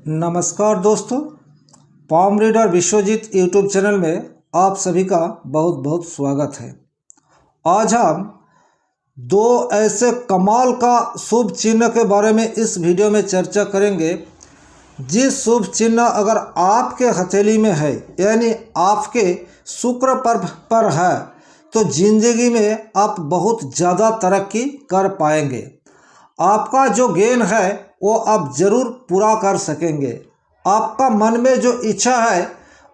नमस्कार दोस्तों, पॉम reader Vishwajeet YouTube channel में आप सभी का बहुत बहुत स्वागत है। आज हम दो ऐसे कमाल का शुभ चिन्ह के बारे में इस वीडियो में चर्चा करेंगे। जिस शुभ चिन्ह अगर आपके हथेली में है यानी आपके शुक्र पर्व पर है तो जिंदगी में आप बहुत ज़्यादा तरक्की कर पाएंगे। आपका जो गेन है वो आप ज़रूर पूरा कर सकेंगे। आपका मन में जो इच्छा है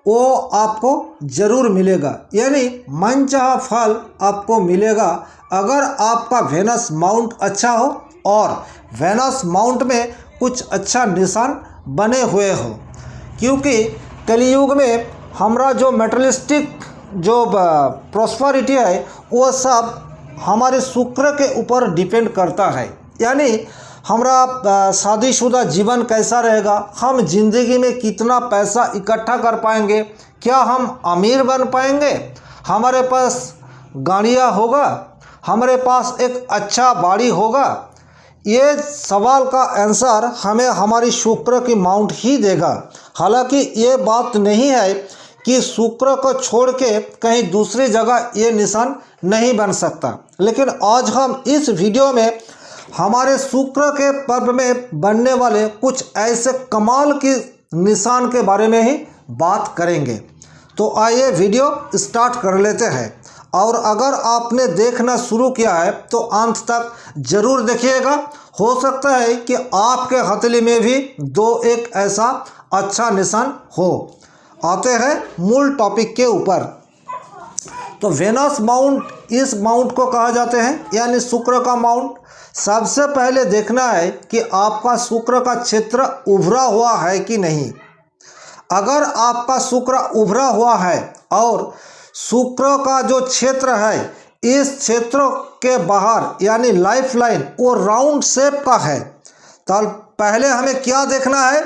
वो आपको ज़रूर मिलेगा, यानी मनचाहा फल आपको मिलेगा अगर आपका वेनस माउंट अच्छा हो और वेनस माउंट में कुछ अच्छा निशान बने हुए हो। क्योंकि कलयुग में हमारा जो मेटेरियलिस्टिक जो प्रॉस्पेरिटी है वो सब हमारे शुक्र के ऊपर डिपेंड करता है। यानी हमारा शादीशुदा जीवन कैसा रहेगा, हम जिंदगी में कितना पैसा इकट्ठा कर पाएंगे, क्या हम अमीर बन पाएंगे, हमारे पास गाड़ियाँ होगा, हमारे पास एक अच्छा बाड़ी होगा। ये सवाल का आंसर हमें हमारी शुक्र की माउंट ही देगा। हालांकि ये बात नहीं है कि शुक्र को छोड़ के कहीं दूसरी जगह ये निशान नहीं बन सकता, लेकिन आज हम इस वीडियो में हमारे शुक्र के पर्व में बनने वाले कुछ ऐसे कमाल के निशान के बारे में ही बात करेंगे। तो आइए वीडियो स्टार्ट कर लेते हैं। और अगर आपने देखना शुरू किया है तो अंत तक ज़रूर देखिएगा। हो सकता है कि आपके हथेली में भी दो एक ऐसा अच्छा निशान हो। आते हैं मूल टॉपिक के ऊपर। तो वेनस माउंट, इस माउंट को कहा जाते हैं यानी शुक्र का माउंट। सबसे पहले देखना है कि आपका शुक्र का क्षेत्र उभरा हुआ है कि नहीं। अगर आपका शुक्र उभरा हुआ है और शुक्र का जो क्षेत्र है इस क्षेत्र के बाहर यानी लाइफ लाइन वो राउंड शेप का है, तो पहले हमें क्या देखना है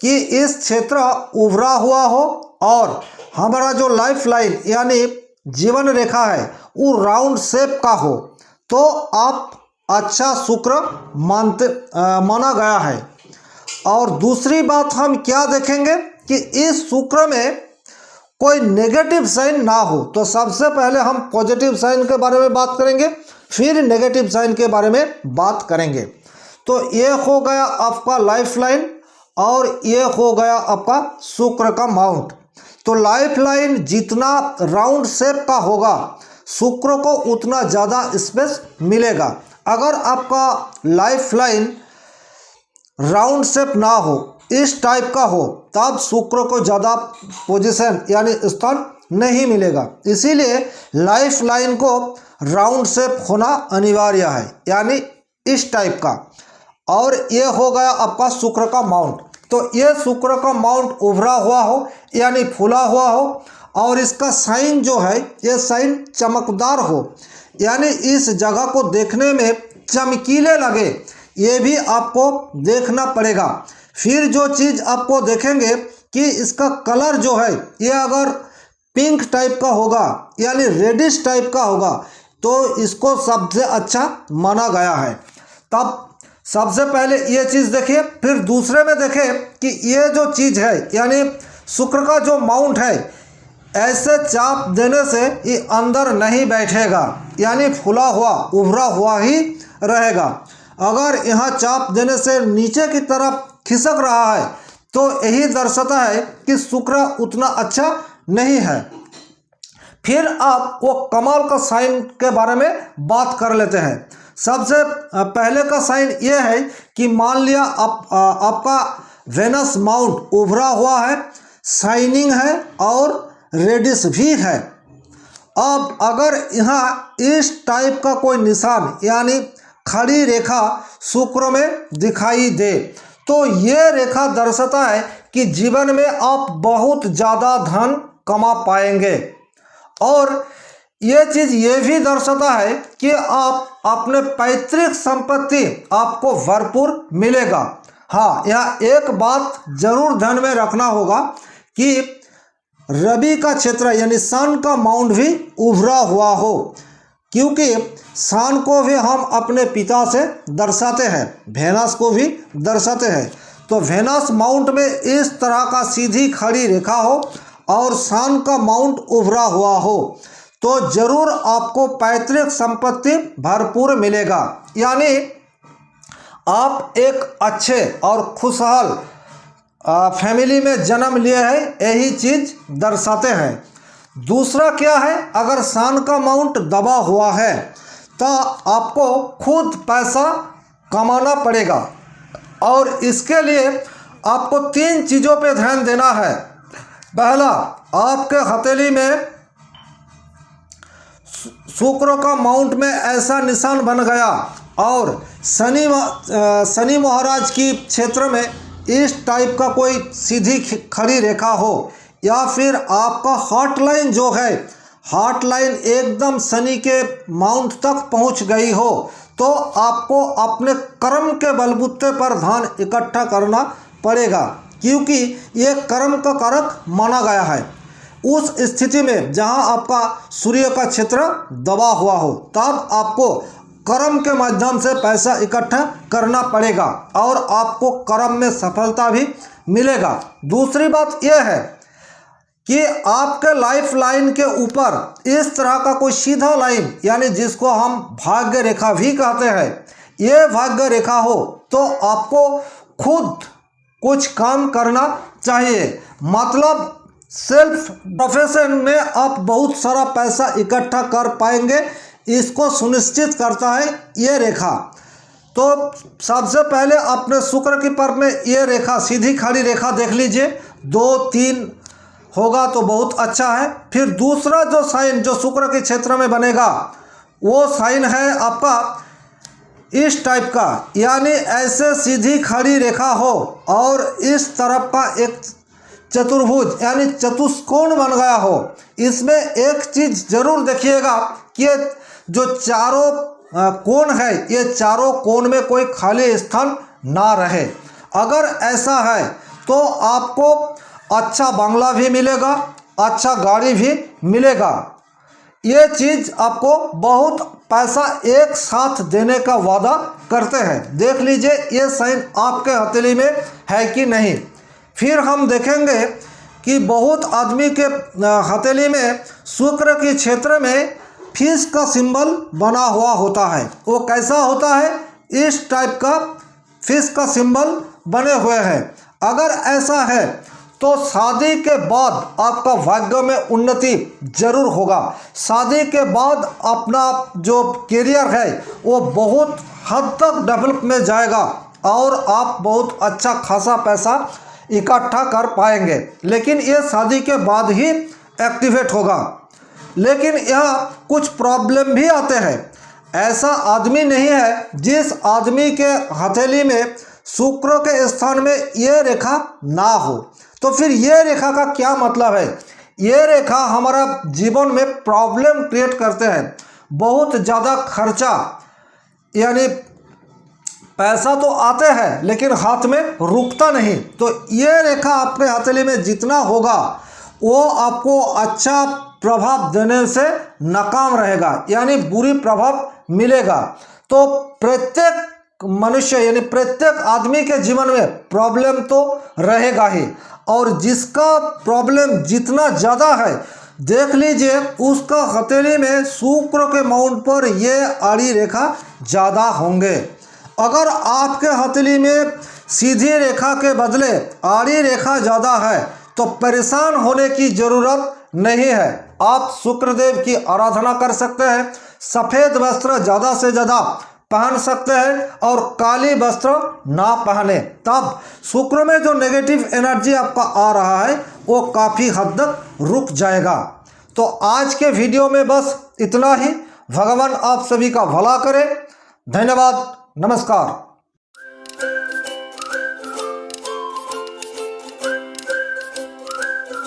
कि इस क्षेत्र उभरा हुआ हो और हमारा जो लाइफ लाइन यानी जीवन रेखा है वो राउंड शेप का हो, तो आप अच्छा शुक्र माना गया है। और दूसरी बात हम क्या देखेंगे कि इस शुक्र में कोई नेगेटिव साइन ना हो। तो सबसे पहले हम पॉजिटिव साइन के बारे में बात करेंगे, फिर नेगेटिव साइन के बारे में बात करेंगे। तो ये हो गया आपका लाइफ लाइन और ये हो गया आपका शुक्र का माउंट। तो लाइफ लाइन जितना राउंड शेप का होगा शुक्र को उतना ज़्यादा स्पेस मिलेगा। अगर आपका लाइफ लाइन राउंड शेप ना हो, इस टाइप का हो, तब शुक्र को ज़्यादा पोजीशन यानी स्थान नहीं मिलेगा। इसीलिए लाइफ लाइन को राउंड शेप होना अनिवार्य है, यानी इस टाइप का। और ये हो गया आपका शुक्र का माउंट। तो ये शुक्र का माउंट उभरा हुआ हो यानी फूला हुआ हो और इसका साइन जो है ये साइन चमकदार हो, यानी इस जगह को देखने में चमकीले लगे, ये भी आपको देखना पड़ेगा। फिर जो चीज़ आपको देखेंगे कि इसका कलर जो है ये अगर पिंक टाइप का होगा यानी रेडिश टाइप का होगा तो इसको सबसे अच्छा माना गया है। तब सबसे पहले ये चीज़ देखिए, फिर दूसरे में देखें कि ये जो चीज़ है यानी शुक्र का जो माउंट है ऐसे चाप देने से ये अंदर नहीं बैठेगा, यानी फूला हुआ उभरा हुआ ही रहेगा। अगर यहाँ चाप देने से नीचे की तरफ खिसक रहा है तो यही दर्शाता है कि शुक्र उतना अच्छा नहीं है। फिर आप वो कमाल का साइन के बारे में बात कर लेते हैं। सबसे पहले का साइन ये है कि मान लिया आपका वेनस माउंट उभरा हुआ है, शाइनिंग है और रेडिश भी है। अब अगर यहाँ इस टाइप का कोई निशान यानी खड़ी रेखा शुक्र में दिखाई दे तो ये रेखा दर्शाता है कि जीवन में आप बहुत ज़्यादा धन कमा पाएंगे। और ये चीज़ ये भी दर्शाता है कि आप अपने पैतृक संपत्ति आपको भरपूर मिलेगा। हाँ, यहाँ एक बात जरूर ध्यान में रखना होगा कि रवि का क्षेत्र यानी सन का माउंट भी उभरा हुआ हो, क्योंकि सन को भी हम अपने पिता से दर्शाते हैं, वेनस को भी दर्शाते हैं। तो वेनस माउंट में इस तरह का सीधी खड़ी रेखा हो और सन का माउंट उभरा हुआ हो तो जरूर आपको पैतृक संपत्ति भरपूर मिलेगा, यानी आप एक अच्छे और खुशहाल फैमिली में जन्म लिए हैं, यही चीज दर्शाते हैं। दूसरा क्या है, अगर सन का माउंट दबा हुआ है तो आपको खुद पैसा कमाना पड़ेगा और इसके लिए आपको 3 चीज़ों पे ध्यान देना है। पहला, आपके हथेली में शुक्र का माउंट में ऐसा निशान बन गया और शनि महाराज की क्षेत्र में इस टाइप का कोई सीधी खड़ी रेखा हो, या फिर आपका हार्ट लाइन जो है, हार्ट लाइन एकदम शनि के माउंट तक पहुंच गई हो, तो आपको अपने कर्म के बलबूते पर धन इकट्ठा करना पड़ेगा, क्योंकि ये कर्म का कारक माना गया है। उस स्थिति में जहां आपका सूर्य का क्षेत्र दबा हुआ हो, तब आपको कर्म के माध्यम से पैसा इकट्ठा करना पड़ेगा और आपको कर्म में सफलता भी मिलेगा। दूसरी बात यह है कि आपके लाइफ लाइन के ऊपर इस तरह का कोई सीधा लाइन, यानी जिसको हम भाग्य रेखा भी कहते हैं, ये भाग्य रेखा हो तो आपको खुद कुछ काम करना चाहिए। मतलब सेल्फ प्रोफेशन में आप बहुत सारा पैसा इकट्ठा कर पाएंगे, इसको सुनिश्चित करता है ये रेखा। तो सबसे पहले अपने शुक्र की पर में ये रेखा, सीधी खड़ी रेखा देख लीजिए, 2-3 होगा तो बहुत अच्छा है। फिर दूसरा जो साइन जो शुक्र के क्षेत्र में बनेगा वो साइन है आपका इस टाइप का, यानी ऐसे सीधी खड़ी रेखा हो और इस तरफ का एक चतुर्भुज यानी चतुष्कोण बन गया हो। इसमें एक चीज जरूर देखिएगा कि जो चारों कोण है, ये चारों कोण में कोई खाली स्थान ना रहे। अगर ऐसा है तो आपको अच्छा बंगला भी मिलेगा, अच्छा गाड़ी भी मिलेगा। ये चीज़ आपको बहुत पैसा एक साथ देने का वादा करते हैं। देख लीजिए ये साइन आपके हथेली में है कि नहीं। फिर हम देखेंगे कि बहुत आदमी के हथेली में शुक्र के क्षेत्र में फिश का सिंबल बना हुआ होता है। वो कैसा होता है, इस टाइप का फिश का सिंबल बने हुए हैं। अगर ऐसा है तो शादी के बाद आपका भाग्य में उन्नति जरूर होगा। शादी के बाद अपना जो करियर है वो बहुत हद तक डेवलप में जाएगा और आप बहुत अच्छा खासा पैसा इकट्ठा कर पाएंगे। लेकिन ये शादी के बाद ही एक्टिवेट होगा। लेकिन यहाँ कुछ प्रॉब्लम भी आते हैं। ऐसा आदमी नहीं है जिस आदमी के हथेली में शुक्र के स्थान में ये रेखा ना हो। तो फिर ये रेखा का क्या मतलब है? ये रेखा हमारा जीवन में प्रॉब्लम क्रिएट करते हैं। बहुत ज़्यादा खर्चा, यानी पैसा तो आते हैं लेकिन हाथ में रुकता नहीं। तो ये रेखा आपके हथेली में जितना होगा वो आपको अच्छा प्रभाव देने से नाकाम रहेगा, यानी बुरी प्रभाव मिलेगा। तो प्रत्येक मनुष्य यानी प्रत्येक आदमी के जीवन में प्रॉब्लम तो रहेगा ही, और जिसका प्रॉब्लम जितना ज़्यादा है देख लीजिए उसका हथेली में शुक्र के माउंट पर ये आड़ी रेखा ज़्यादा होंगे। अगर आपके हथेली में सीधी रेखा के बदले आड़ी रेखा ज़्यादा है तो परेशान होने की ज़रूरत नहीं है। आप शुक्रदेव की आराधना कर सकते हैं, सफ़ेद वस्त्र ज़्यादा से ज़्यादा पहन सकते हैं और काली वस्त्र ना पहने। तब शुक्र में जो नेगेटिव एनर्जी आपका आ रहा है वो काफ़ी हद तक रुक जाएगा। तो आज के वीडियो में बस इतना ही। भगवान आप सभी का भला करे। धन्यवाद, नमस्कार।